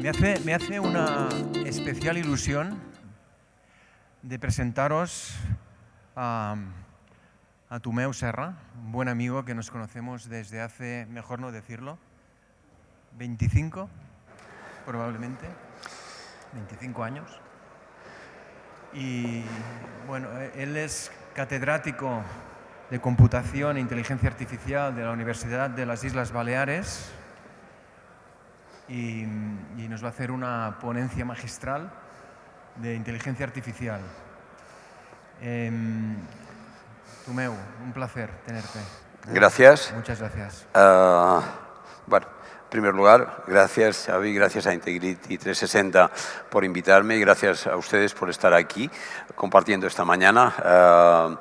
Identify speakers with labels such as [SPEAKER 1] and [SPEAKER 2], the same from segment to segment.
[SPEAKER 1] Me hace una especial ilusión de presentaros a Tomeu Serra, un buen amigo que nos conocemos desde hace, mejor no decirlo, 25, probablemente, 25 años. Y bueno, él es catedrático de Computación e Inteligencia Artificial de la Universidad de las Islas Baleares y nos va a hacer una ponencia magistral de inteligencia artificial. Tomeu, un placer tenerte.
[SPEAKER 2] Gracias.
[SPEAKER 1] Muchas gracias.
[SPEAKER 2] Bueno, en primer lugar, gracias Xavi, gracias a Integrity 360 por invitarme y gracias a ustedes por estar aquí compartiendo esta mañana.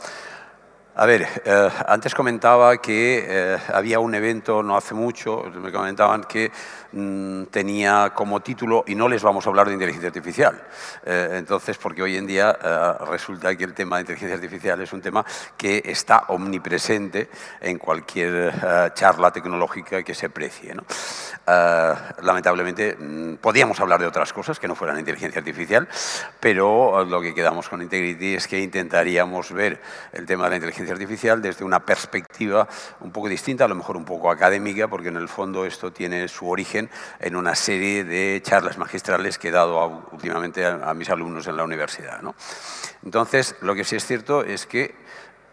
[SPEAKER 2] Antes comentaba que había un evento no hace mucho, me comentaban que tenía como título y no les vamos a hablar de inteligencia artificial. Entonces, porque hoy en día resulta que el tema de inteligencia artificial es un tema que está omnipresente en cualquier charla tecnológica que se precie, ¿no? Lamentablemente, podíamos hablar de otras cosas que no fueran inteligencia artificial, pero lo que quedamos con Integrity es que intentaríamos ver el tema de la inteligencia artificial desde una perspectiva un poco distinta, a lo mejor un poco académica, porque en el fondo esto tiene su origen en una serie de charlas magistrales que he dado últimamente a mis alumnos en la universidad, ¿no? Entonces, lo que sí es cierto es que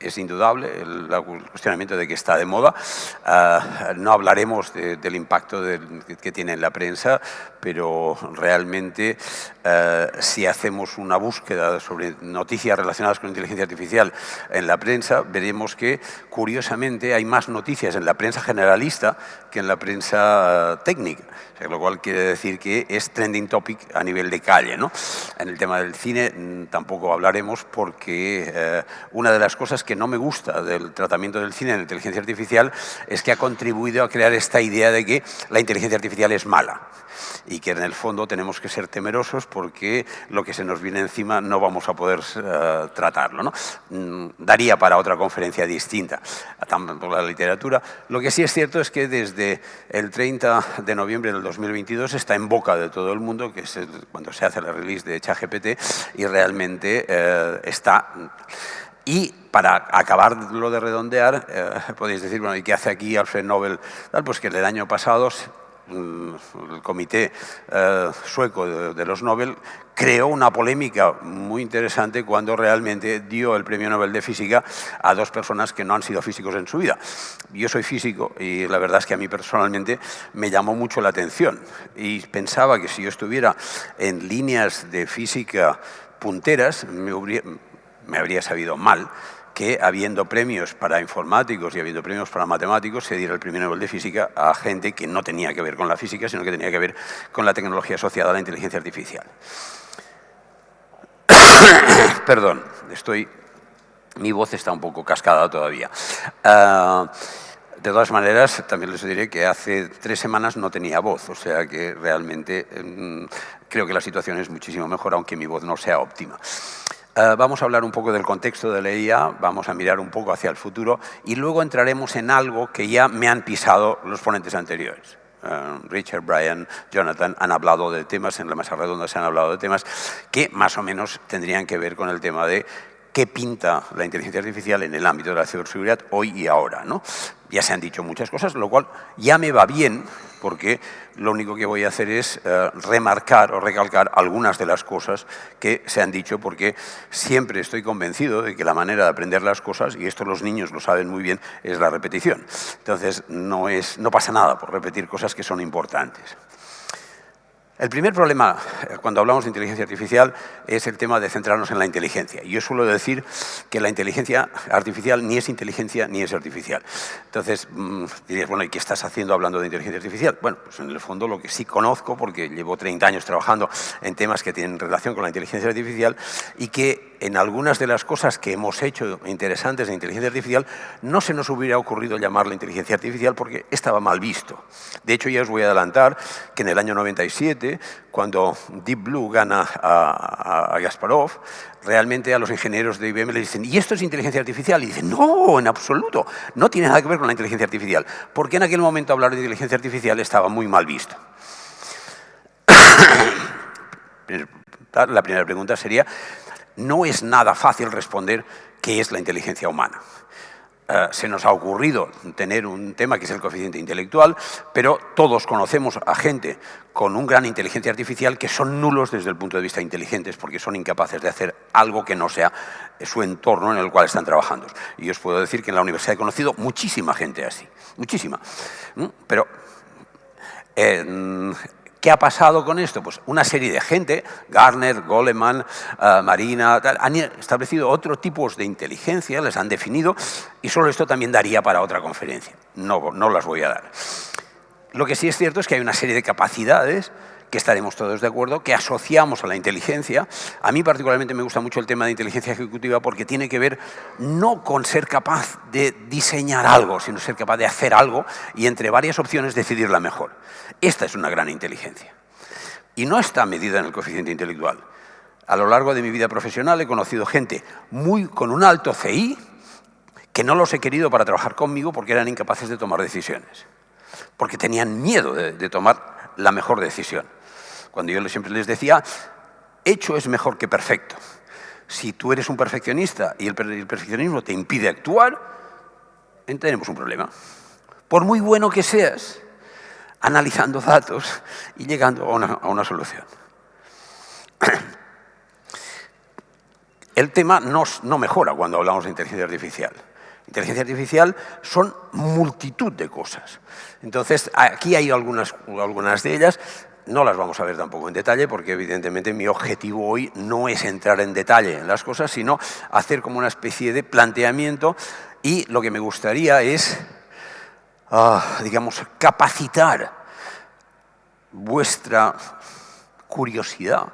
[SPEAKER 2] es indudable el cuestionamiento de que está de moda. No hablaremos del impacto que tiene en la prensa, pero realmente si hacemos una búsqueda sobre noticias relacionadas con inteligencia artificial en la prensa, veremos que, curiosamente, hay más noticias en la prensa generalista que en la prensa técnica, lo cual quiere decir que es trending topic a nivel de calle, ¿no? En el tema del cine tampoco hablaremos porque una de las cosas que no me gusta del tratamiento del cine en inteligencia artificial es que ha contribuido a crear esta idea de que la inteligencia artificial es mala y que en el fondo tenemos que ser temerosos porque lo que se nos viene encima no vamos a poder tratarlo, ¿no? Daría para otra conferencia distinta, por la literatura. Lo que sí es cierto es que desde el 30 de noviembre del 2022 está en boca de todo el mundo, que es cuando se hace la release de ChatGPT, y realmente está... Y para acabarlo de redondear, podéis decir, bueno, ¿y qué hace aquí Alfred Nobel? Pues que el año pasado el comité sueco de los Nobel creó una polémica muy interesante cuando realmente dio el premio Nobel de Física a dos personas que no han sido físicos en su vida. Yo soy físico y la verdad es que a mí personalmente me llamó mucho la atención y pensaba que si yo estuviera en líneas de física punteras me habría sabido mal que habiendo premios para informáticos y habiendo premios para matemáticos se diera el premio Nobel de Física a gente que no tenía que ver con la física, sino que tenía que ver con la tecnología asociada a la inteligencia artificial. Perdón, mi voz está un poco cascada todavía. De todas maneras, también les diré que hace 3 semanas no tenía voz, o sea que realmente creo que la situación es muchísimo mejor, aunque mi voz no sea óptima. Vamos a hablar un poco del contexto de la IA, vamos a mirar un poco hacia el futuro y luego entraremos en algo que ya me han pisado los ponentes anteriores. Richard, Brian, Jonathan han hablado de temas, en la mesa redonda se han hablado de temas que más o menos tendrían que ver con el tema de qué pinta la inteligencia artificial en el ámbito de la ciberseguridad hoy y ahora, ¿no? Ya se han dicho muchas cosas, lo cual ya me va bien, porque lo único que voy a hacer es remarcar o recalcar algunas de las cosas que se han dicho, porque siempre estoy convencido de que la manera de aprender las cosas, y esto los niños lo saben muy bien, es la repetición. Entonces, no pasa nada por repetir cosas que son importantes. El primer problema cuando hablamos de inteligencia artificial es el tema de centrarnos en la inteligencia. Yo suelo decir que la inteligencia artificial ni es inteligencia ni es artificial. Entonces, dirías, bueno, ¿y qué estás haciendo hablando de inteligencia artificial? Bueno, pues en el fondo lo que sí conozco, porque llevo 30 años trabajando en temas que tienen relación con la inteligencia artificial y que en algunas de las cosas que hemos hecho interesantes de inteligencia artificial no se nos hubiera ocurrido llamarla inteligencia artificial porque estaba mal visto. De hecho, ya os voy a adelantar que en el año 97, cuando Deep Blue gana a Kasparov, realmente a los ingenieros de IBM les dicen, ¿y esto es inteligencia artificial? Y dicen, no, en absoluto, no tiene nada que ver con la inteligencia artificial, porque en aquel momento hablar de inteligencia artificial estaba muy mal visto. La primera pregunta sería, no es nada fácil responder qué es la inteligencia humana. Se nos ha ocurrido tener un tema que es el coeficiente intelectual, pero todos conocemos a gente con un gran inteligencia artificial que son nulos desde el punto de vista inteligentes porque son incapaces de hacer algo que no sea su entorno en el cual están trabajando. Y os puedo decir que en la universidad he conocido muchísima gente así, muchísima. Pero ¿qué ha pasado con esto? Pues una serie de gente, Gartner, Goleman, Marina, han establecido otros tipos de inteligencia, les han definido, y solo esto también daría para otra conferencia. No las voy a dar. Lo que sí es cierto es que hay una serie de capacidades que estaremos todos de acuerdo, que asociamos a la inteligencia. A mí particularmente me gusta mucho el tema de inteligencia ejecutiva porque tiene que ver no con ser capaz de diseñar algo, sino ser capaz de hacer algo y entre varias opciones decidir la mejor. Esta es una gran inteligencia. Y no está medida en el coeficiente intelectual. A lo largo de mi vida profesional he conocido gente con un alto CI que no los he querido para trabajar conmigo porque eran incapaces de tomar decisiones. Porque tenían miedo de tomar la mejor decisión. Cuando yo siempre les decía, hecho es mejor que perfecto. Si tú eres un perfeccionista y el perfeccionismo te impide actuar, tenemos un problema. Por muy bueno que seas, analizando datos y llegando a una solución. El tema no mejora cuando hablamos de inteligencia artificial. Inteligencia artificial son multitud de cosas. Entonces, aquí hay algunas de ellas. No las vamos a ver tampoco en detalle porque evidentemente mi objetivo hoy no es entrar en detalle en las cosas, sino hacer como una especie de planteamiento y lo que me gustaría es, digamos, capacitar vuestra curiosidad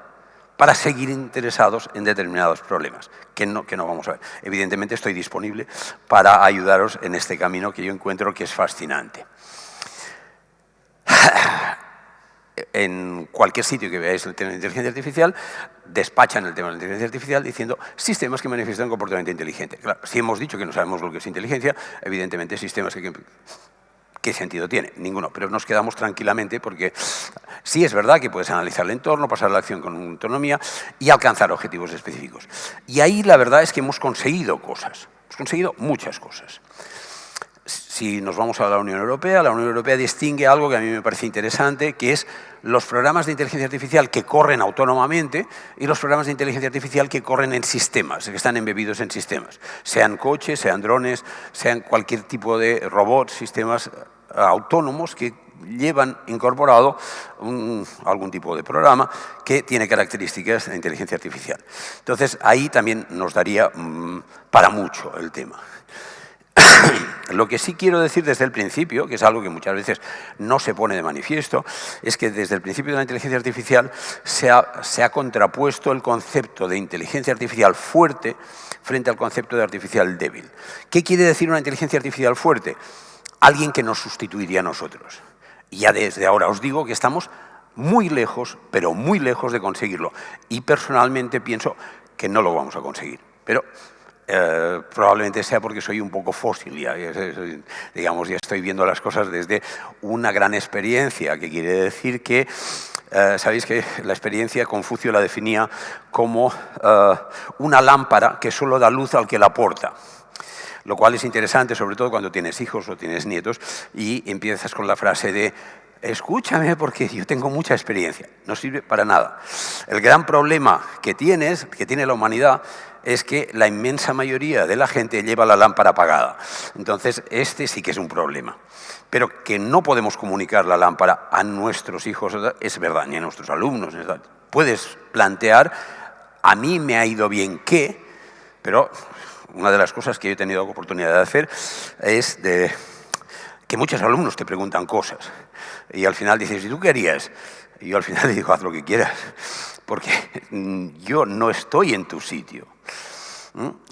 [SPEAKER 2] para seguir interesados en determinados problemas, que no vamos a ver. Evidentemente estoy disponible para ayudaros en este camino que yo encuentro que es fascinante. En cualquier sitio que veáis el tema de inteligencia artificial, despachan el tema de la inteligencia artificial diciendo sistemas que manifiestan comportamiento inteligente. Claro, si hemos dicho que no sabemos lo que es inteligencia, evidentemente sistemas ¿qué sentido tiene? Ninguno. Pero nos quedamos tranquilamente porque sí es verdad que puedes analizar el entorno, pasar la acción con autonomía y alcanzar objetivos específicos. Y ahí la verdad es que hemos conseguido cosas. Hemos conseguido muchas cosas. Si nos vamos a la Unión Europea distingue algo que a mí me parece interesante, que es los programas de inteligencia artificial que corren autónomamente y los programas de inteligencia artificial que corren en sistemas, que están embebidos en sistemas. Sean coches, sean drones, sean cualquier tipo de robots, sistemas autónomos que llevan incorporado algún tipo de programa que tiene características de inteligencia artificial. Entonces, ahí también nos daría para mucho el tema. Lo que sí quiero decir desde el principio, que es algo que muchas veces no se pone de manifiesto, es que desde el principio de la inteligencia artificial se ha contrapuesto el concepto de inteligencia artificial fuerte frente al concepto de artificial débil. ¿Qué quiere decir una inteligencia artificial fuerte? Alguien que nos sustituiría a nosotros. Y ya desde ahora os digo que estamos muy lejos, pero muy lejos de conseguirlo. Y personalmente pienso que no lo vamos a conseguir. Pero probablemente sea porque soy un poco fósil, digamos, ya estoy viendo las cosas desde una gran experiencia, que quiere decir que, sabéis que la experiencia Confucio la definía como una lámpara que solo da luz al que la porta. Lo cual es interesante, sobre todo cuando tienes hijos o tienes nietos y empiezas con la frase de escúchame porque yo tengo mucha experiencia. No sirve para nada. El gran problema que tiene la humanidad es que la inmensa mayoría de la gente lleva la lámpara apagada. Entonces, este sí que es un problema. Pero que no podemos comunicar la lámpara a nuestros hijos, es verdad, ni a nuestros alumnos. Puedes plantear, a mí me ha ido bien que, pero una de las cosas que yo he tenido oportunidad de hacer es que muchos alumnos te preguntan cosas y al final dices, ¿y tú qué harías? Y yo al final le digo, haz lo que quieras, porque yo no estoy en tu sitio.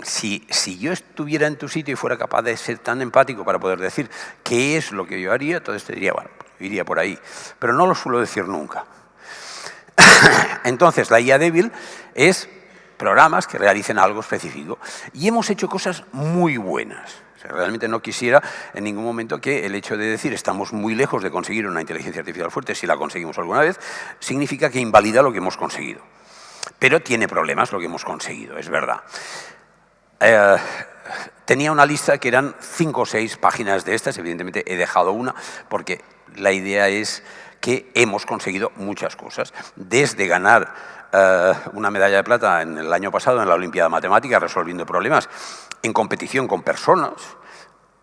[SPEAKER 2] Si yo estuviera en tu sitio y fuera capaz de ser tan empático para poder decir qué es lo que yo haría, entonces te diría, bueno, iría por ahí. Pero no lo suelo decir nunca. Entonces, la IA débil es programas que realicen algo específico. Y hemos hecho cosas muy buenas. O sea, realmente no quisiera en ningún momento que el hecho de decir estamos muy lejos de conseguir una inteligencia artificial fuerte, si la conseguimos alguna vez, significa que invalida lo que hemos conseguido. Pero tiene problemas lo que hemos conseguido, es verdad. Tenía una lista que eran 5 o 6 páginas de estas, evidentemente he dejado una, porque la idea es que hemos conseguido muchas cosas. Desde ganar una medalla de plata en el año pasado en la Olimpiada Matemática, resolviendo problemas en competición con personas,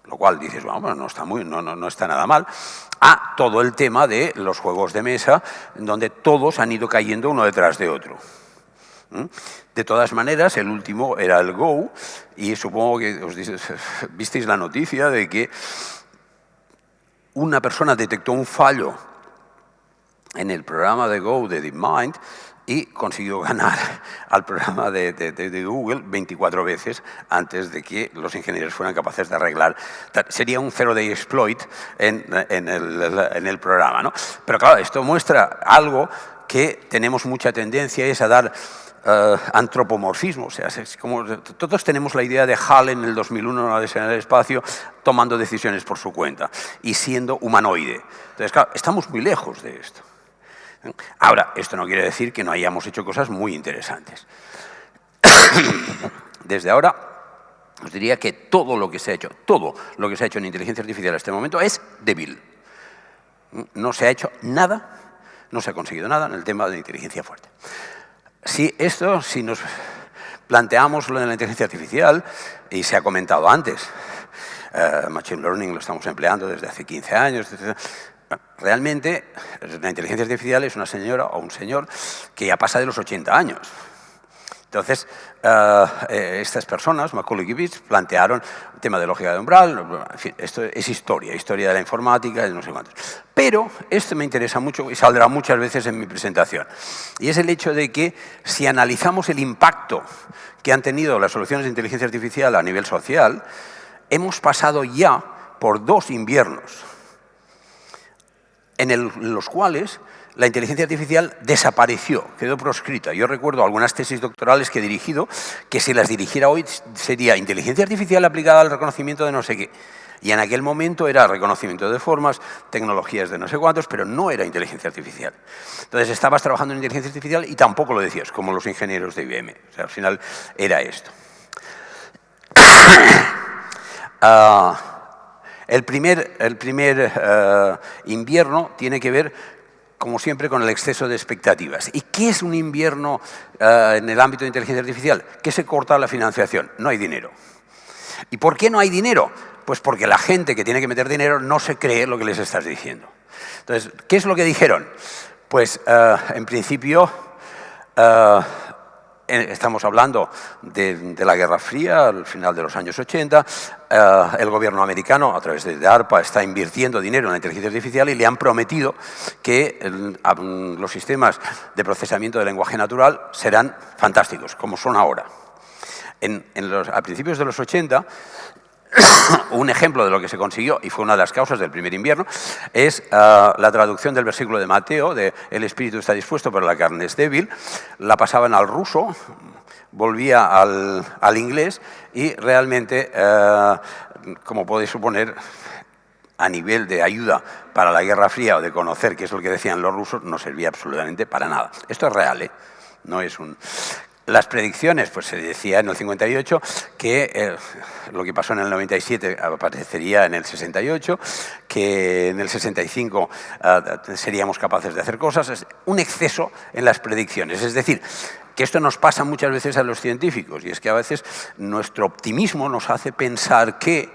[SPEAKER 2] lo cual dices, bueno, no está nada mal, a todo el tema de los juegos de mesa, donde todos han ido cayendo uno detrás de otro. De todas maneras, el último era el Go, y supongo que visteis la noticia de que una persona detectó un fallo en el programa de Go de DeepMind y consiguió ganar al programa de Google 24 veces antes de que los ingenieros fueran capaces de arreglar. Sería un zero-day exploit en el programa, ¿no? Pero claro, esto muestra algo que tenemos mucha tendencia, es a dar antropomorfismo. O sea, es como, todos tenemos la idea de Hal en el 2001 en la Odisea en el espacio, tomando decisiones por su cuenta y siendo humanoide. Entonces, claro, estamos muy lejos de esto. Ahora, esto no quiere decir que no hayamos hecho cosas muy interesantes. Desde ahora, os diría que todo lo que se ha hecho en inteligencia artificial en este momento es débil. No se ha hecho nada, no se ha conseguido nada en el tema de inteligencia fuerte. Si nos planteamos lo de la inteligencia artificial, y se ha comentado antes, Machine Learning lo estamos empleando desde hace 15 años, etc. Realmente, la inteligencia artificial es una señora o un señor que ya pasa de los 80 años. Entonces, estas personas, Macaulay y Bits, plantearon el tema de lógica de umbral. En fin, esto es historia de la informática, de no sé cuántos. Pero esto me interesa mucho y saldrá muchas veces en mi presentación. Y es el hecho de que si analizamos el impacto que han tenido las soluciones de inteligencia artificial a nivel social, hemos pasado ya por 2 inviernos en los cuales la inteligencia artificial desapareció, quedó proscrita. Yo recuerdo algunas tesis doctorales que he dirigido, que si las dirigiera hoy sería inteligencia artificial aplicada al reconocimiento de no sé qué. Y en aquel momento era reconocimiento de formas, tecnologías de no sé cuántos, pero no era inteligencia artificial. Entonces estabas trabajando en inteligencia artificial y tampoco lo decías, como los ingenieros de IBM. O sea, al final era esto. El primer invierno tiene que ver, como siempre, con el exceso de expectativas. ¿Y qué es un invierno en el ámbito de inteligencia artificial? Que se corta la financiación, no hay dinero. ¿Y por qué no hay dinero? Pues porque la gente que tiene que meter dinero no se cree lo que les estás diciendo. Entonces, ¿qué es lo que dijeron? Pues, en principio, estamos hablando de la Guerra Fría, al final de los años 80. El gobierno americano, a través de DARPA, está invirtiendo dinero en la inteligencia artificial y le han prometido que los sistemas de procesamiento de lenguaje natural serán fantásticos, como son ahora. A principios de los 80, un ejemplo de lo que se consiguió, y fue una de las causas del primer invierno, es la traducción del versículo de Mateo, de el espíritu está dispuesto pero la carne es débil. La pasaban al ruso, volvía al inglés y realmente, como podéis suponer, a nivel de ayuda para la Guerra Fría o de conocer qué es lo que decían los rusos, no servía absolutamente para nada. Esto es real, no es un... Las predicciones, pues se decía en el 58 que lo que pasó en el 97 aparecería en el 68, que en el 65 seríamos capaces de hacer cosas. Es un exceso en las predicciones. Es decir, que esto nos pasa muchas veces a los científicos, y es que a veces nuestro optimismo nos hace pensar que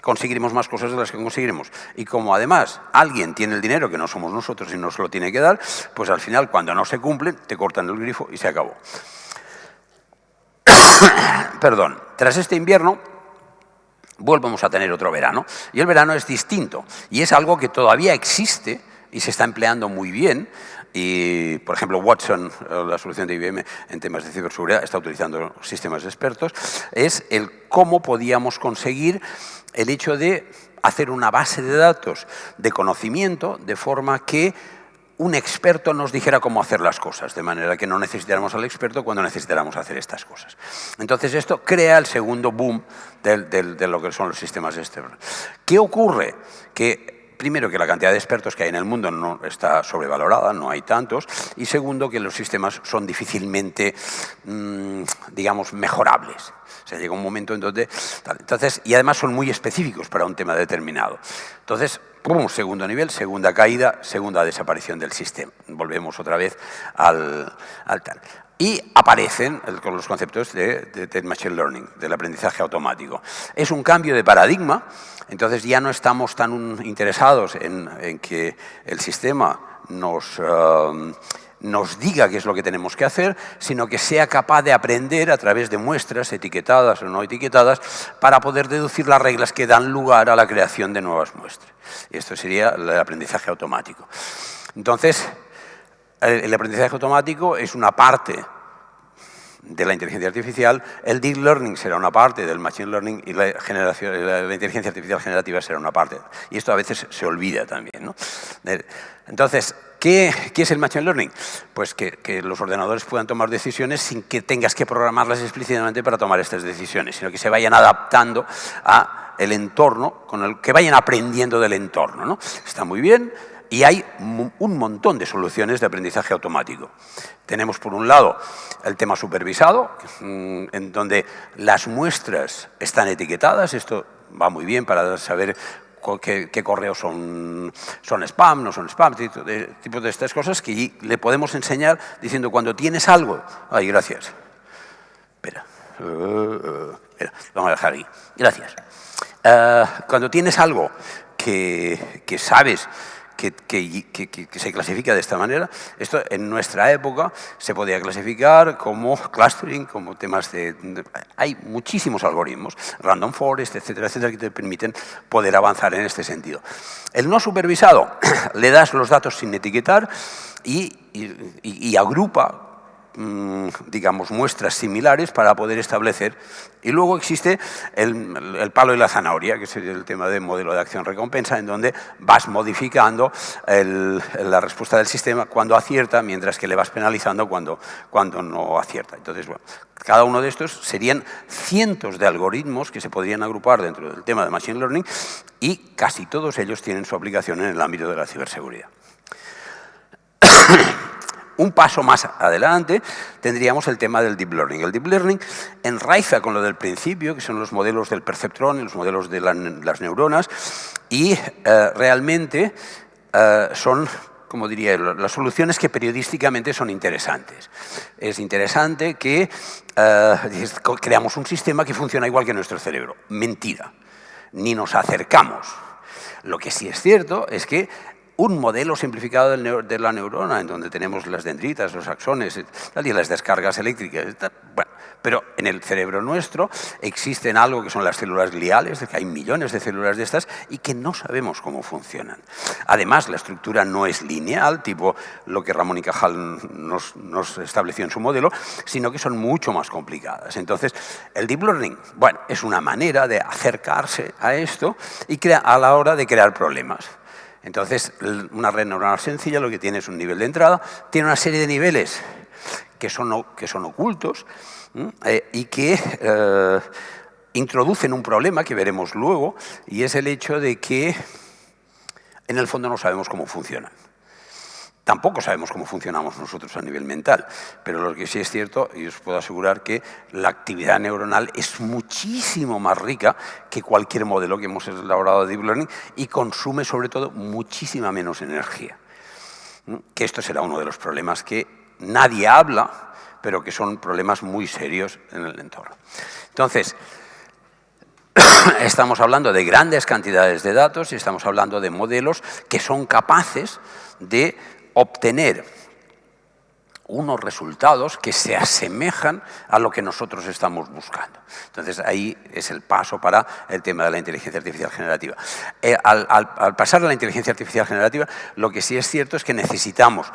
[SPEAKER 2] conseguiremos más cosas de las que conseguiremos. Y como además alguien tiene el dinero, que no somos nosotros y nos lo tiene que dar, pues al final, cuando no se cumplen, te cortan el grifo y se acabó. Perdón, tras este invierno volvemos a tener otro verano, y el verano es distinto, y es algo que todavía existe y se está empleando muy bien. Y, por ejemplo, Watson, la solución de IBM en temas de ciberseguridad, está utilizando sistemas expertos. Es el cómo podíamos conseguir el hecho de hacer una base de datos de conocimiento de forma que un experto nos dijera cómo hacer las cosas, de manera que no necesitáramos al experto cuando necesitáramos hacer estas cosas. Entonces, esto crea el segundo boom de lo que son los sistemas externos. ¿Qué ocurre? Que primero, que la cantidad de expertos que hay en el mundo no está sobrevalorada, no hay tantos, y segundo, que los sistemas son difícilmente, digamos, mejorables. O sea, llega un momento en donde... Entonces, y además son muy específicos para un tema determinado. Entonces, segundo nivel, segunda caída, segunda desaparición del sistema. Volvemos otra vez al tal. Y aparecen con los conceptos de Machine Learning, del aprendizaje automático. Es un cambio de paradigma, entonces ya no estamos tan interesados en que el sistema nos diga qué es lo que tenemos que hacer, sino que sea capaz de aprender a través de muestras etiquetadas o no etiquetadas para poder deducir las reglas que dan lugar a la creación de nuevas muestras. Y esto sería el aprendizaje automático. Entonces, el aprendizaje automático es una parte de la inteligencia artificial, el deep learning será una parte del machine learning y la inteligencia artificial generativa será una parte. Y esto a veces se olvida también, ¿no? Entonces, ¿qué es el machine learning? Pues que los ordenadores puedan tomar decisiones sin que tengas que programarlas explícitamente para tomar estas decisiones, sino que se vayan adaptando a el entorno, que vayan aprendiendo del entorno, ¿no? Está muy bien. Y hay un montón de soluciones de aprendizaje automático. Tenemos, por un lado, el tema supervisado, en donde las muestras están etiquetadas. Esto va muy bien para saber qué correos son spam, no son spam, tipo de estas cosas que le podemos enseñar diciendo cuando tienes algo... Ay, gracias. Espera, vamos a dejar ahí. Gracias. Cuando tienes algo que sabes... Que se clasifica de esta manera. Esto en nuestra época se podía clasificar como clustering, como temas hay muchísimos algoritmos, random forest, etcétera, etcétera, que te permiten poder avanzar en este sentido. El no supervisado, le das los datos sin etiquetar y agrupa, digamos, muestras similares para poder establecer. Y luego existe el palo y la zanahoria, que sería el tema de modelo de acción-recompensa, en donde vas modificando la respuesta del sistema cuando acierta, mientras que le vas penalizando cuando no acierta. Entonces, bueno, cada uno de estos serían cientos de algoritmos que se podrían agrupar dentro del tema de Machine Learning y casi todos ellos tienen su aplicación en el ámbito de la ciberseguridad. Un paso más adelante tendríamos el tema del Deep Learning. El Deep Learning enraiza con lo del principio, que son los modelos del perceptrón y los modelos de las neuronas, y realmente son, como diría, las soluciones que periodísticamente son interesantes. Es interesante que creamos un sistema que funciona igual que nuestro cerebro. Mentira. Ni nos acercamos. Lo que sí es cierto es que un modelo simplificado de la neurona, en donde tenemos las dendritas, los axones y las descargas eléctricas. Bueno, pero en el cerebro nuestro existen algo que son las células gliales, que hay millones de células de estas y que no sabemos cómo funcionan. Además, la estructura no es lineal, tipo lo que Ramón y Cajal nos estableció en su modelo, sino que son mucho más complicadas. Entonces, el Deep Learning, bueno, es una manera de acercarse a esto y a la hora de crear problemas. Entonces, una red neuronal sencilla lo que tiene es un nivel de entrada, tiene una serie de niveles que son ocultos y que introducen un problema que veremos luego, y es el hecho de que en el fondo no sabemos cómo funcionan. Tampoco sabemos cómo funcionamos nosotros a nivel mental, pero lo que sí es cierto, y os puedo asegurar que la actividad neuronal es muchísimo más rica que cualquier modelo que hemos elaborado de Deep Learning y consume sobre todo muchísima menos energía. Que esto será uno de los problemas que nadie habla, pero que son problemas muy serios en el entorno. Entonces, estamos hablando de grandes cantidades de datos y estamos hablando de modelos que son capaces de obtener unos resultados que se asemejan a lo que nosotros estamos buscando. Entonces, ahí es el paso para el tema de la inteligencia artificial generativa. Al pasar a la inteligencia artificial generativa, lo que sí es cierto es que necesitamos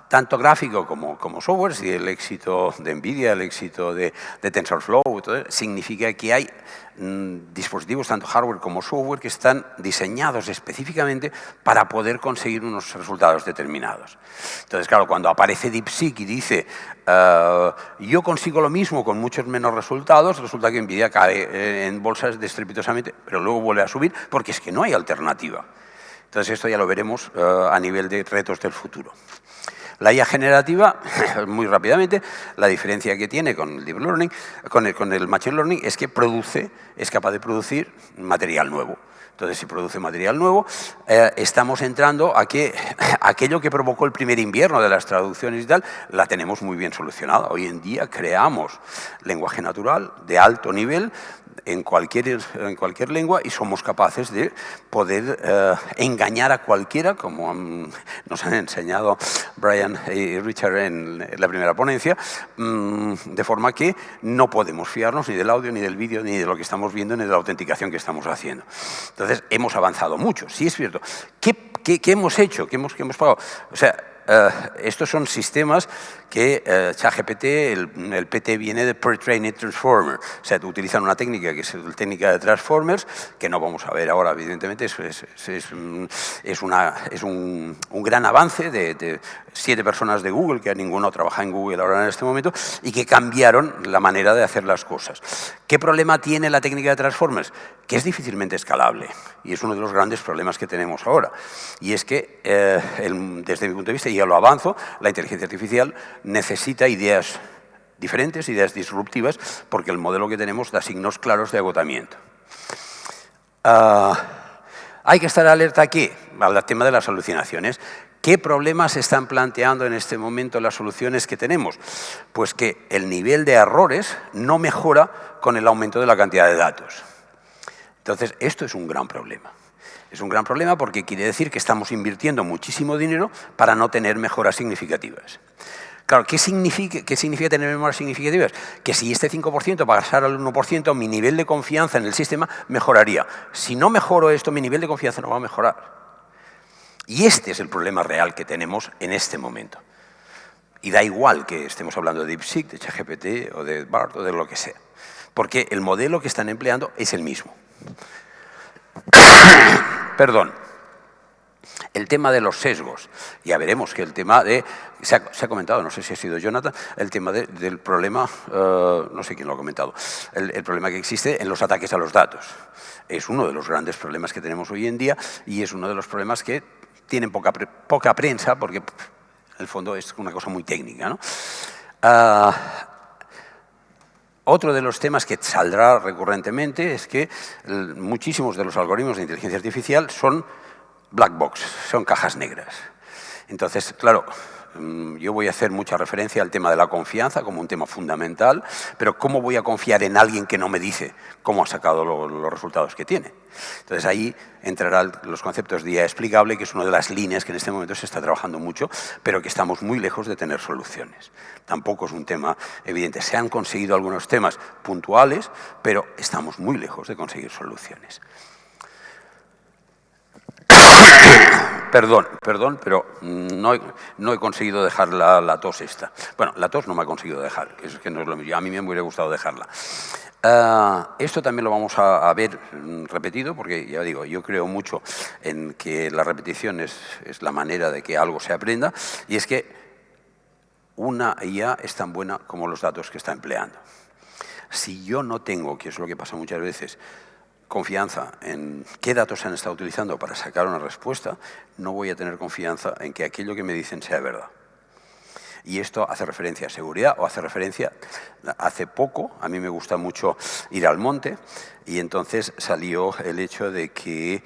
[SPEAKER 2] tanto gráfico como software, y el éxito de NVIDIA, el éxito de TensorFlow, significa que hay dispositivos, tanto hardware como software, que están diseñados específicamente para poder conseguir unos resultados determinados. Entonces, claro, cuando aparece DeepSeek y dice yo consigo lo mismo con muchos menos resultados, resulta que NVIDIA cae en bolsas estrepitosamente, pero luego vuelve a subir porque es que no hay alternativa. Entonces esto ya lo veremos a nivel de retos del futuro. La IA generativa, muy rápidamente, la diferencia que tiene con el Deep Learning, con el Machine Learning, es que es capaz de producir material nuevo. Entonces, si produce material nuevo, estamos entrando a que aquello que provocó el primer invierno de las traducciones y tal, la tenemos muy bien solucionada. Hoy en día creamos lenguaje natural de alto nivel en cualquier lengua y somos capaces de poder engañar a cualquiera, como nos han enseñado Brian y Richard en la primera ponencia, de forma que no podemos fiarnos ni del audio, ni del vídeo, ni de lo que estamos viendo, ni de la autenticación que estamos haciendo. Entonces, hemos avanzado mucho, sí es cierto. ¿Qué hemos hecho? ¿Qué hemos pagado? O sea, estos son sistemas que ChatGPT, el PT viene de Pre-Trained Transformer, o sea, utilizan una técnica que es la técnica de Transformers, que no vamos a ver ahora, evidentemente, es un gran avance de 7 personas de Google, que ninguno trabaja en Google ahora en este momento, y que cambiaron la manera de hacer las cosas. ¿Qué problema tiene la técnica de Transformers? Que es difícilmente escalable, y es uno de los grandes problemas que tenemos ahora. Y es que, desde mi punto de vista, y ya lo avanzo, la inteligencia artificial necesita ideas diferentes, ideas disruptivas, porque el modelo que tenemos da signos claros de agotamiento. Hay que estar alerta aquí al tema de las alucinaciones. ¿Qué problemas se están planteando en este momento las soluciones que tenemos? Pues que el nivel de errores no mejora con el aumento de la cantidad de datos. Entonces, esto es un gran problema. Es un gran problema porque quiere decir que estamos invirtiendo muchísimo dinero para no tener mejoras significativas. Claro, ¿qué significa tener mejoras significativas? Que si este 5% pasara al 1%, mi nivel de confianza en el sistema mejoraría. Si no mejoro esto, mi nivel de confianza no va a mejorar. Y este es el problema real que tenemos en este momento. Y da igual que estemos hablando de DeepSeek, de ChatGPT o de BART o de lo que sea. Porque el modelo que están empleando es el mismo. Perdón. El tema de los sesgos. Ya veremos que el tema de... Se ha comentado, no sé si ha sido Jonathan, el tema del problema, no sé quién lo ha comentado, el problema que existe en los ataques a los datos. Es uno de los grandes problemas que tenemos hoy en día y es uno de los problemas que tienen poca prensa porque en el fondo es una cosa muy técnica, ¿no? Otro de los temas que saldrá recurrentemente es que muchísimos de los algoritmos de inteligencia artificial son black box, son cajas negras. Entonces, claro, yo voy a hacer mucha referencia al tema de la confianza como un tema fundamental, pero ¿cómo voy a confiar en alguien que no me dice cómo ha sacado los resultados que tiene? Entonces ahí entrarán los conceptos de IA explicable, que es una de las líneas que en este momento se está trabajando mucho, pero que estamos muy lejos de tener soluciones. Tampoco es un tema evidente. Se han conseguido algunos temas puntuales, pero estamos muy lejos de conseguir soluciones. Perdón, pero no he conseguido dejar la tos esta. Bueno, la tos no me ha conseguido dejar, es que no es lo mismo. A mí me hubiera gustado dejarla. Esto también lo vamos a ver repetido, porque ya digo, yo creo mucho en que la repetición es la manera de que algo se aprenda, y es que una IA es tan buena como los datos que está empleando. Si yo no tengo, que es lo que pasa muchas veces, confianza en qué datos se han estado utilizando para sacar una respuesta, no voy a tener confianza en que aquello que me dicen sea verdad. Y esto hace referencia a seguridad o hace referencia... Hace poco, a mí me gusta mucho ir al monte y entonces salió el hecho de que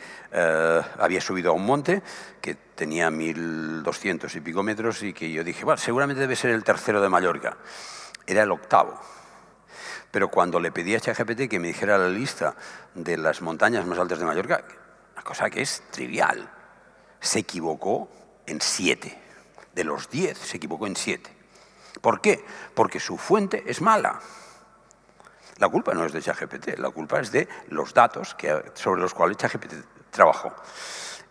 [SPEAKER 2] había subido a un monte que tenía 1.200 y pico metros y que yo dije, bueno, seguramente debe ser el tercero de Mallorca. Era el octavo. Pero cuando le pedí a ChatGPT que me dijera la lista de las montañas más altas de Mallorca, una cosa que es trivial, se equivocó en 7. De los 10 se equivocó en 7. ¿Por qué? Porque su fuente es mala. La culpa no es de ChatGPT, la culpa es de los datos sobre los cuales ChatGPT trabajó.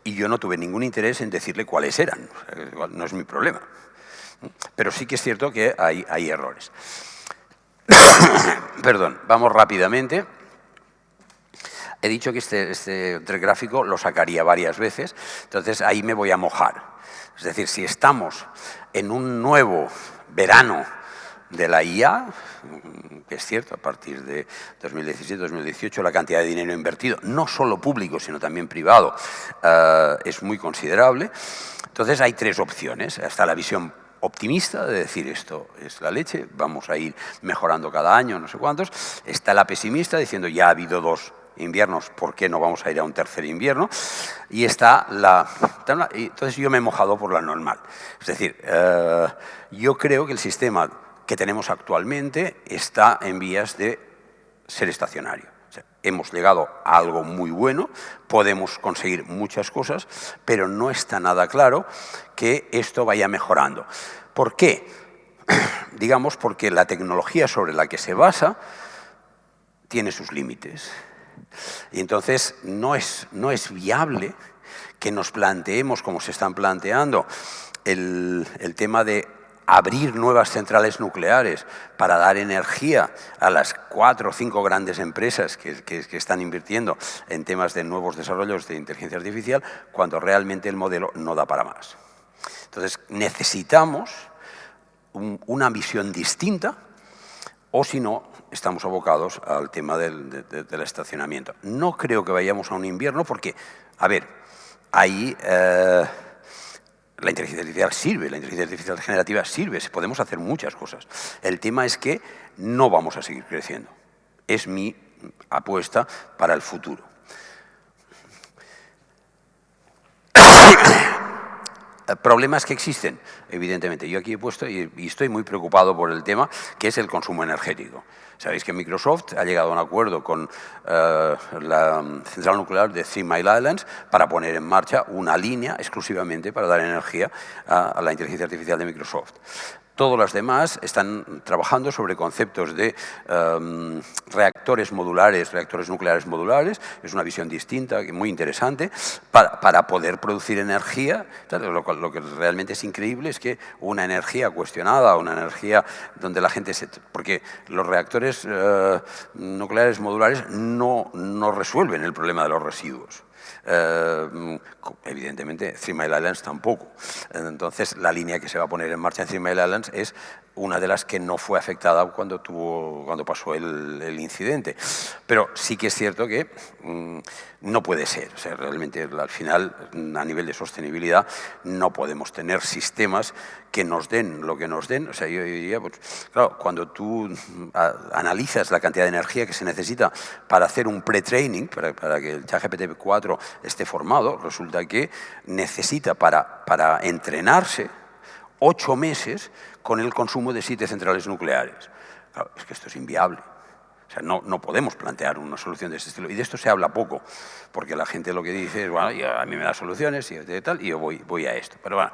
[SPEAKER 2] Y yo no tuve ningún interés en decirle cuáles eran, no es mi problema. Pero sí que es cierto que hay errores. Perdón, vamos rápidamente. He dicho que este gráfico lo sacaría varias veces, entonces ahí me voy a mojar. Es decir, si estamos en un nuevo verano de la IA, que es cierto, a partir de 2017-2018 la cantidad de dinero invertido, no solo público, sino también privado, es muy considerable. Entonces hay tres opciones. Está la visión optimista de decir esto es la leche, vamos a ir mejorando cada año, no sé cuántos. Está la pesimista diciendo ya ha habido 2 inviernos, ¿por qué no vamos a ir a un tercer invierno? Y está entonces yo me he mojado por la normal. Es decir, yo creo que el sistema que tenemos actualmente está en vías de ser estacionario. O sea, hemos llegado a algo muy bueno, podemos conseguir muchas cosas, pero no está nada claro que esto vaya mejorando. ¿Por qué? Digamos porque la tecnología sobre la que se basa tiene sus límites. Y entonces no es viable que nos planteemos, como se están planteando, el tema de abrir nuevas centrales nucleares para dar energía a las 4 o 5 grandes empresas que están invirtiendo en temas de nuevos desarrollos de inteligencia artificial, cuando realmente el modelo no da para más. Entonces necesitamos una visión distinta, o si no, estamos abocados al tema del estacionamiento. No creo que vayamos a un invierno porque, a ver, ahí la inteligencia artificial sirve, la inteligencia artificial generativa sirve, podemos hacer muchas cosas. El tema es que no vamos a seguir creciendo. Es mi apuesta para el futuro. Problemas que existen, evidentemente. Yo aquí he puesto, y estoy muy preocupado por el tema, que es el consumo energético. Sabéis que Microsoft ha llegado a un acuerdo con la central nuclear de 3 Mile Islands para poner en marcha una línea exclusivamente para dar energía a la inteligencia artificial de Microsoft. Todos los demás están trabajando sobre conceptos de reactores modulares, reactores nucleares modulares. Es una visión distinta, muy interesante, para poder producir energía. Lo que realmente es increíble es que una energía cuestionada, una energía donde la gente porque los reactores nucleares modulares no resuelven el problema de los residuos. Evidentemente 3 Mile Islands tampoco. Entonces la línea que se va a poner en marcha en 3 Mile Islands es una de las que no fue afectada cuando pasó el incidente. Pero sí que es cierto que no puede ser. O sea, realmente al final, a nivel de sostenibilidad, no podemos tener sistemas que nos den lo que nos den. O sea, yo diría, pues, claro, cuando tú analizas la cantidad de energía que se necesita para hacer un pre-training, para que el ChatGPT 4 esté formado, resulta que necesita para entrenarse 8 meses con el consumo de 7 centrales nucleares. Claro, es que esto es inviable. O sea, no podemos plantear una solución de este estilo. Y de esto se habla poco, porque la gente lo que dice es, bueno, a mí me da soluciones y tal, y yo voy a esto. Pero bueno,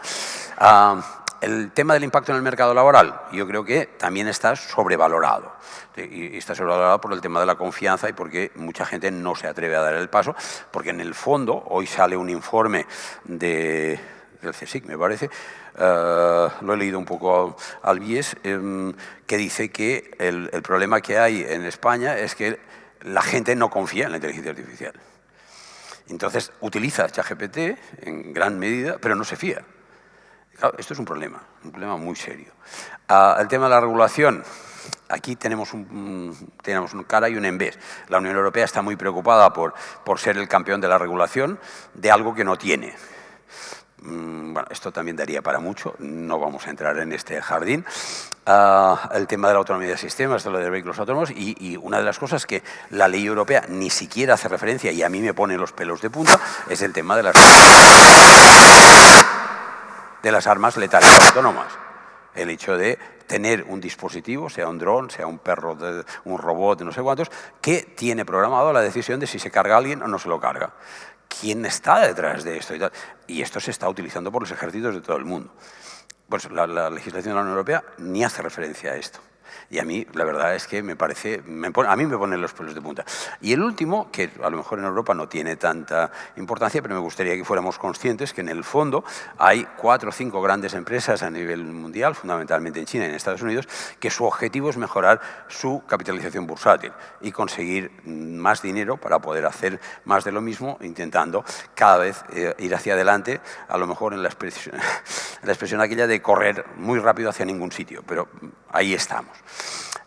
[SPEAKER 2] el tema del impacto en el mercado laboral, yo creo que también está sobrevalorado. Y está sobrevalorado por el tema de la confianza y porque mucha gente no se atreve a dar el paso, porque en el fondo, hoy sale un informe del CSIC, me parece, lo he leído un poco al bies, que dice que el problema que hay en España es que la gente no confía en la inteligencia artificial. Entonces utiliza ChatGPT en gran medida, pero no se fía. Claro, esto es un problema muy serio. El tema de la regulación, aquí tenemos un cara y un envés. La Unión Europea está muy preocupada por ser el campeón de la regulación de algo que no tiene. Bueno, esto también daría para mucho, no vamos a entrar en este jardín. El tema de la autonomía de sistemas, de lo de vehículos autónomos, y una de las cosas que la ley europea ni siquiera hace referencia, y a mí me pone los pelos de punta, es el tema de las armas letales autónomas. El hecho de tener un dispositivo, sea un dron, sea un perro, un robot, no sé cuántos, que tiene programado la decisión de si se carga a alguien o no se lo carga. ¿Quién está detrás de esto? Y esto se está utilizando por los ejércitos de todo el mundo. Pues la legislación de la Unión Europea ni hace referencia a esto. Y a mí, la verdad es que a mí me ponen los pelos de punta. Y el último, que a lo mejor en Europa no tiene tanta importancia, pero me gustaría que fuéramos conscientes que en el fondo hay 4 o 5 grandes empresas a nivel mundial, fundamentalmente en China y en Estados Unidos, que su objetivo es mejorar su capitalización bursátil y conseguir más dinero para poder hacer más de lo mismo, intentando cada vez ir hacia adelante, a lo mejor en la expresión aquella de correr muy rápido hacia ningún sitio, pero ahí estamos.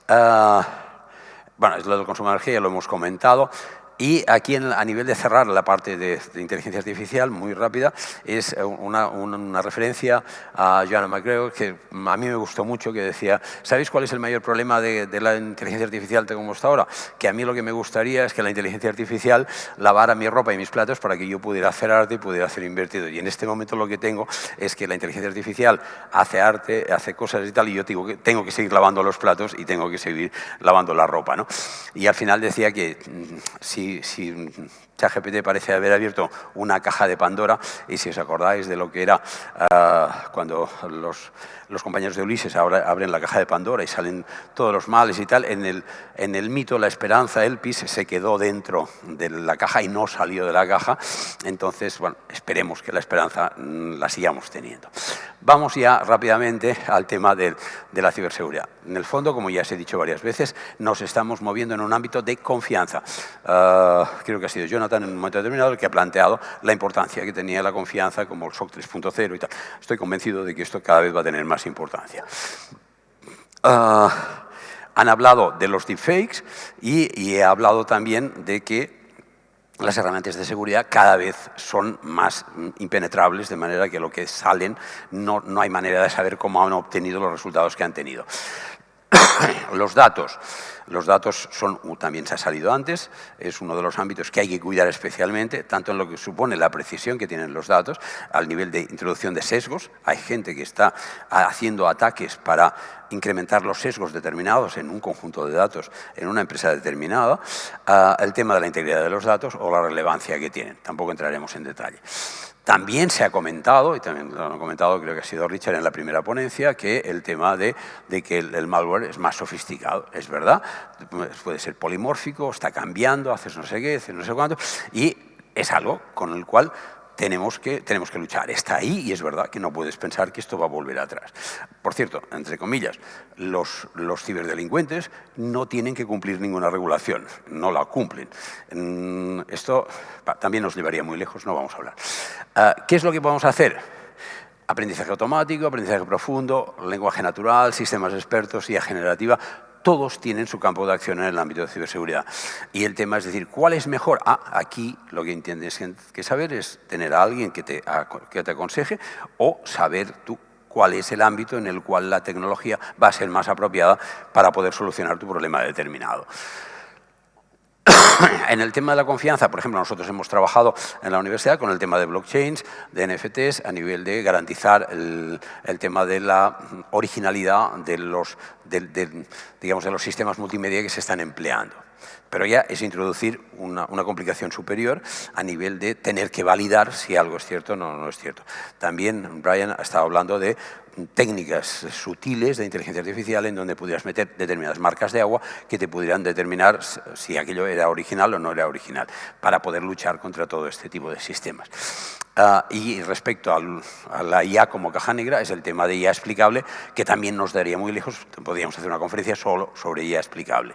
[SPEAKER 2] Bueno, es lo del consumo de energía, ya lo hemos comentado. Y aquí a nivel de cerrar la parte de inteligencia artificial, muy rápida, es una referencia a Joanna McGregor, que a mí me gustó mucho, que decía, ¿sabéis cuál es el mayor problema de la inteligencia artificial como está ahora? Que a mí lo que me gustaría es que la inteligencia artificial lavara mi ropa y mis platos para que yo pudiera hacer arte y pudiera hacer invertido. Y en este momento lo que tengo es que la inteligencia artificial hace arte, hace cosas y tal, y yo tengo que seguir lavando los platos y tengo que seguir lavando la ropa, ¿no? Y al final decía que si ChatGPT parece haber abierto una caja de Pandora, y si os acordáis de lo que era cuando los compañeros de Ulises abren la caja de Pandora y salen todos los males y tal, en el mito la esperanza, Elpis, se quedó dentro de la caja y no salió de la caja. Entonces, bueno, esperemos que la esperanza la sigamos teniendo. Vamos ya rápidamente al tema de la ciberseguridad. En el fondo, como ya os he dicho varias veces, nos estamos moviendo en un ámbito de confianza. Creo que ha sido Jonathan en un momento determinado el que ha planteado la importancia que tenía la confianza como el SOC 3.0 y tal. Estoy convencido de que esto cada vez va a tener más importancia. Han hablado de los deepfakes y he hablado también de que las herramientas de seguridad cada vez son más impenetrables, de manera que lo que salen no hay manera de saber cómo han obtenido los resultados que han tenido. Los datos también se ha salido antes, es uno de los ámbitos que hay que cuidar especialmente, tanto en lo que supone la precisión que tienen los datos, al nivel de introducción de sesgos. Hay gente que está haciendo ataques para incrementar los sesgos determinados en un conjunto de datos en una empresa determinada, el tema de la integridad de los datos o la relevancia que tienen. Tampoco entraremos en detalle. También se ha comentado, y también lo han comentado, creo que ha sido Richard en la primera ponencia, que el tema de que el malware es más sofisticado. Es verdad, puede ser polimórfico, está cambiando, haces no sé qué, haces no sé cuánto, y es algo con el cual tenemos que luchar. Está ahí y es verdad que no puedes pensar que esto va a volver atrás. Por cierto, entre comillas, los ciberdelincuentes no tienen que cumplir ninguna regulación, no la cumplen. Esto también nos llevaría muy lejos, no vamos a hablar. ¿Qué es lo que podemos hacer? Aprendizaje automático, aprendizaje profundo, lenguaje natural, sistemas expertos, IA generativa. Todos tienen su campo de acción en el ámbito de ciberseguridad. Y el tema es decir, ¿cuál es mejor? Aquí lo que tienes que saber es tener a alguien que te aconseje o saber tú cuál es el ámbito en el cual la tecnología va a ser más apropiada para poder solucionar tu problema determinado. En el tema de la confianza, por ejemplo, nosotros hemos trabajado en la universidad con el tema de blockchains, de NFTs, a nivel de garantizar el tema de la originalidad de los sistemas multimedia que se están empleando. Pero ya es introducir una complicación superior a nivel de tener que validar si algo es cierto o no es cierto. También Brian ha estado hablando de técnicas sutiles de inteligencia artificial en donde pudieras meter determinadas marcas de agua que te pudieran determinar si aquello era original o no era original, para poder luchar contra todo este tipo de sistemas. Y respecto a la IA como caja negra, es el tema de IA explicable, que también nos daría muy lejos. Podríamos hacer una conferencia solo sobre IA explicable.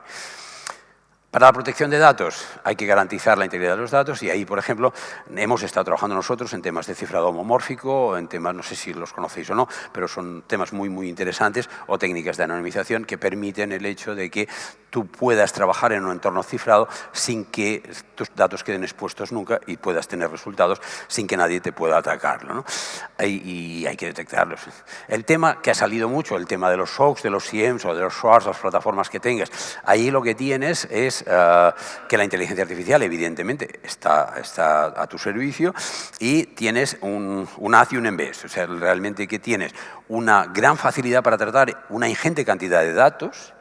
[SPEAKER 2] Para la protección de datos hay que garantizar la integridad de los datos y ahí, por ejemplo, hemos estado trabajando nosotros en temas de cifrado homomórfico, en temas, no sé si los conocéis o no, pero son temas muy, muy interesantes, o técnicas de anonimización que permiten el hecho de que tú puedas trabajar en un entorno cifrado sin que tus datos queden expuestos nunca y puedas tener resultados sin que nadie te pueda atacarlo, ¿no? Y hay que detectarlos. El tema que ha salido mucho, el tema de los SOCs, de los SIEMs o de los SOARs, las plataformas que tengas, ahí lo que tienes es que la inteligencia artificial evidentemente está a tu servicio y tienes un haz y un en vez. O sea, realmente que tienes una gran facilidad para tratar una ingente cantidad de datos,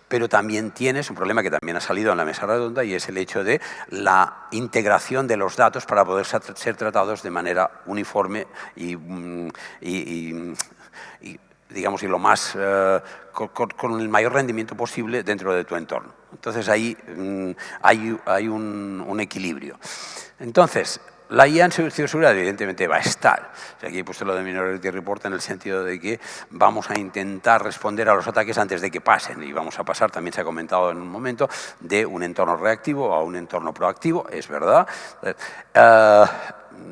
[SPEAKER 2] pero también tienes un problema que también ha salido en la mesa redonda y es el hecho de la integración de los datos para poder ser tratados de manera uniforme y digamos, y lo más, con el mayor rendimiento posible dentro de tu entorno. Entonces ahí hay un equilibrio. Entonces, la IA en ciberseguridad evidentemente va a estar. O sea, aquí he puesto lo de Minority Report en el sentido de que vamos a intentar responder a los ataques antes de que pasen. Y vamos a pasar, también se ha comentado en un momento, de un entorno reactivo a un entorno proactivo, es verdad.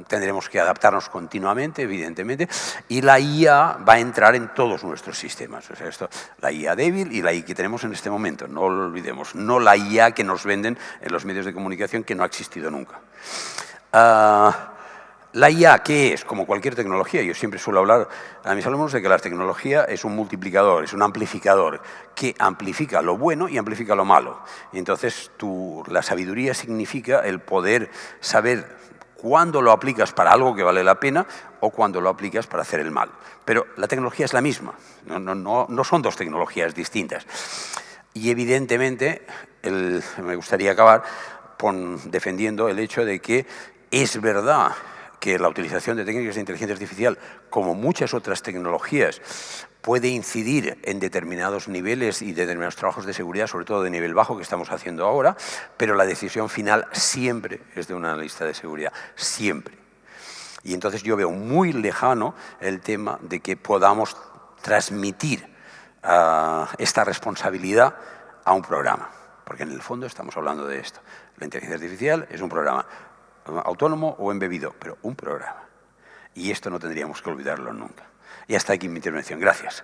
[SPEAKER 2] tendremos que adaptarnos continuamente, evidentemente, y la IA va a entrar en todos nuestros sistemas. O sea, la IA débil y la IA que tenemos en este momento, no lo olvidemos, no la IA que nos venden en los medios de comunicación, que no ha existido nunca. La IA, ¿qué es? Como cualquier tecnología, yo siempre suelo hablar a mis alumnos de que la tecnología es un multiplicador, es un amplificador que amplifica lo bueno y amplifica lo malo. Y entonces la sabiduría significa el poder saber cuándo lo aplicas para algo que vale la pena o cuándo lo aplicas para hacer el mal. Pero la tecnología es la misma, no son dos tecnologías distintas. Y evidentemente me gustaría acabar defendiendo el hecho de que es verdad que la utilización de técnicas de inteligencia artificial, como muchas otras tecnologías, puede incidir en determinados niveles y determinados trabajos de seguridad, sobre todo de nivel bajo, que estamos haciendo ahora, pero la decisión final siempre es de un analista de seguridad, siempre. Y entonces yo veo muy lejano el tema de que podamos transmitir esta responsabilidad a un programa, porque en el fondo estamos hablando de esto. La inteligencia artificial es un programa autónomo o embebido, pero un programa. Y esto no tendríamos que olvidarlo nunca. Y hasta aquí mi intervención. Gracias.